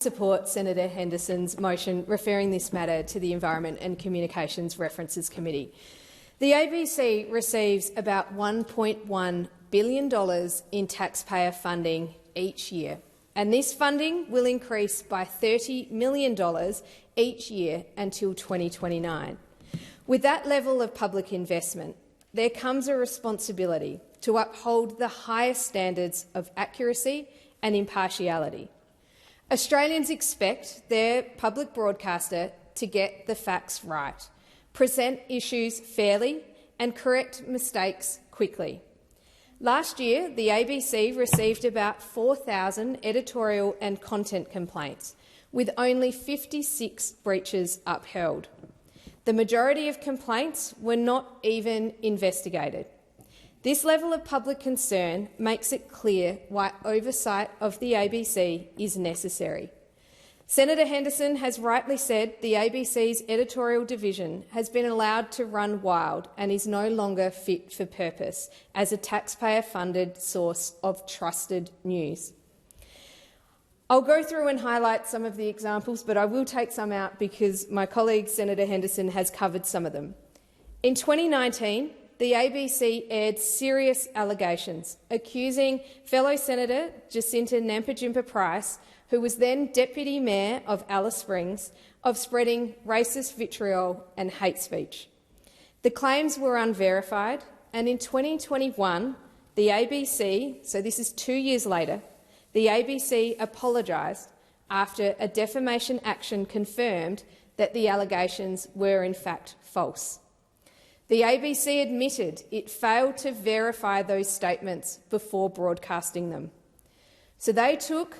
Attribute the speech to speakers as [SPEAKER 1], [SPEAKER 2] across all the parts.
[SPEAKER 1] support Senator Henderson's motion referring this matter to the Environment and Communications References Committee. The ABC receives about $1.1 billion in taxpayer funding each year, and this funding will increase by $30 million each year until 2029. With that level of public investment, there comes a responsibility to uphold the highest standards of accuracy and impartiality. Australians expect their public broadcaster to get the facts right, present issues fairly and correct mistakes quickly. Last year, the ABC received about 4,000 editorial and content complaints, with only 56 breaches upheld. The majority of complaints were not even investigated. This level of public concern makes it clear why oversight of the ABC is necessary. Senator Henderson has rightly said the ABC's editorial division has been allowed to run wild and is no longer fit for purpose as a taxpayer-funded source of trusted news. I'll go through and highlight some of the examples, but I will take some out because my colleague Senator Henderson has covered some of them. In 2019, the ABC aired serious allegations accusing fellow Senator Jacinta Nampijinpa-Price, who was then Deputy Mayor of Alice Springs, of spreading racist vitriol and hate speech. The claims were unverified, and in 2021, the ABC, so this is 2 years later, the ABC apologised after a defamation action confirmed that the allegations were in fact false. The ABC admitted it failed to verify those statements before broadcasting them. So they took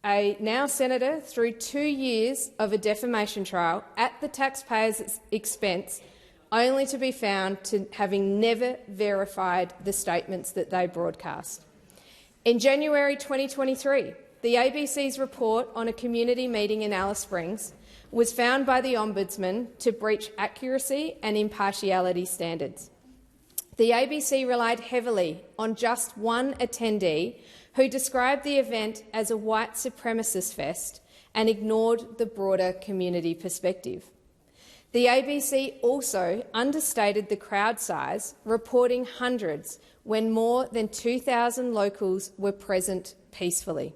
[SPEAKER 1] a now senator through 2 years of a defamation trial at the taxpayers' expense, only to be found to having never verified the statements that they broadcast. In January 2023, the ABC's report on a community meeting in Alice Springs was found by the Ombudsman to breach accuracy and impartiality standards. The ABC relied heavily on just one attendee who described the event as a white supremacist fest and ignored the broader community perspective. The ABC also understated the crowd size, reporting hundreds when more than 2,000 locals were present peacefully.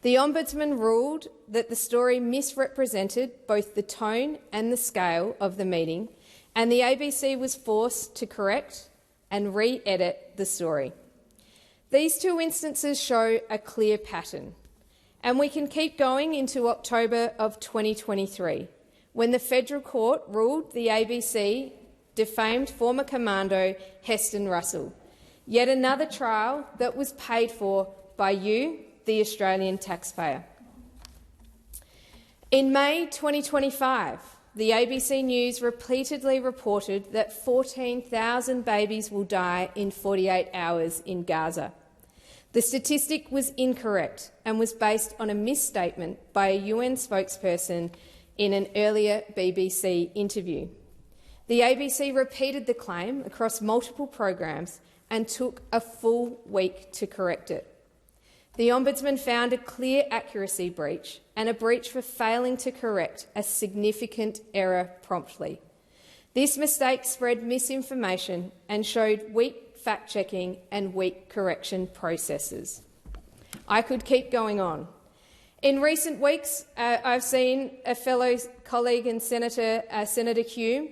[SPEAKER 1] The Ombudsman ruled that the story misrepresented both the tone and the scale of the meeting, and the ABC was forced to correct and re-edit the story. These two instances show a clear pattern, and we can keep going into October of 2023, when the federal court ruled the ABC defamed former commando Heston Russell, yet another trial that was paid for by you, the Australian taxpayer. In May 2025, the ABC News repeatedly reported that 14,000 babies will die in 48 hours in Gaza. The statistic was incorrect and was based on a misstatement by a UN spokesperson in an earlier BBC interview. The ABC repeated the claim across multiple programs and took a full week to correct it. The Ombudsman found a clear accuracy breach and a breach for failing to correct a significant error promptly. This mistake spread misinformation and showed weak fact-checking and weak correction processes. I could keep going on. In recent weeks, I've seen a fellow colleague and Senator Hume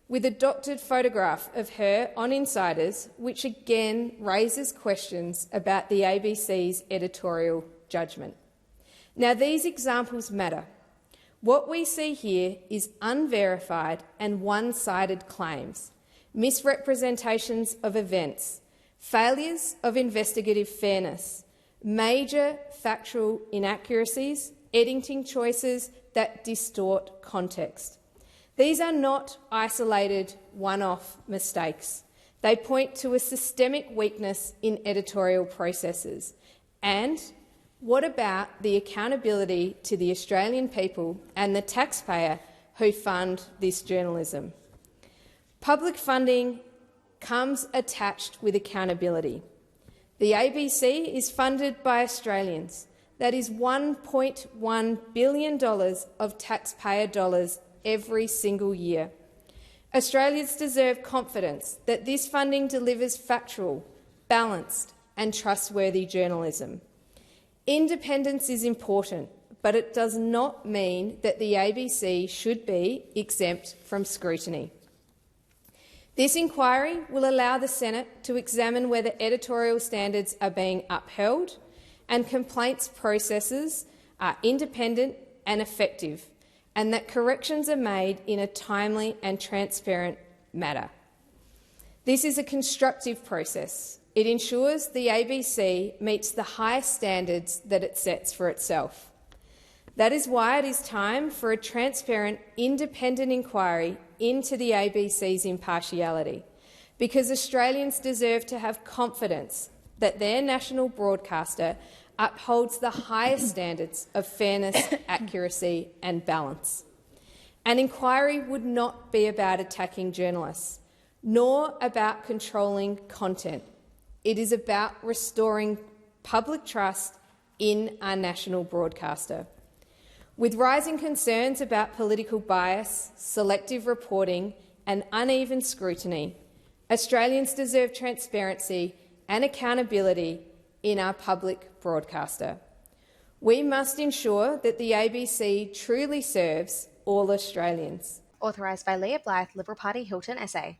[SPEAKER 1] with a doctored photograph of her on Insiders, which again raises questions about the ABC's editorial judgment. Now, these examples matter. What we see here is unverified and one-sided claims, misrepresentations of events, failures of investigative fairness, major factual inaccuracies, editing choices that distort context. These are not isolated one-off mistakes. They point to a systemic weakness in editorial processes. And what about the accountability to the Australian people and the taxpayer who fund this journalism? Public funding comes attached with accountability. The ABC is funded by Australians. That is $1.1 billion of taxpayer dollars every single year. Australians deserve confidence that this funding delivers factual, balanced and trustworthy journalism. Independence is important, but it does not mean that the ABC should be exempt from scrutiny. This inquiry will allow the Senate to examine whether editorial standards are being upheld and complaints processes are independent and effective, and that corrections are made in a timely and transparent manner. This is a constructive process. It ensures the ABC meets the high standards that it sets for itself. That is why it is time for a transparent, independent inquiry into the ABC's impartiality, because Australians deserve to have confidence that their national broadcaster upholds the highest standards of fairness, accuracy and balance. An inquiry would not be about attacking journalists, nor about controlling content. It is about restoring public trust in our national broadcaster. With rising concerns about political bias, selective reporting and uneven scrutiny, Australians deserve transparency and accountability in our public broadcaster. We must ensure that the ABC truly serves all Australians.
[SPEAKER 2] Authorised by Leah Blythe, Liberal Party, Hilton SA.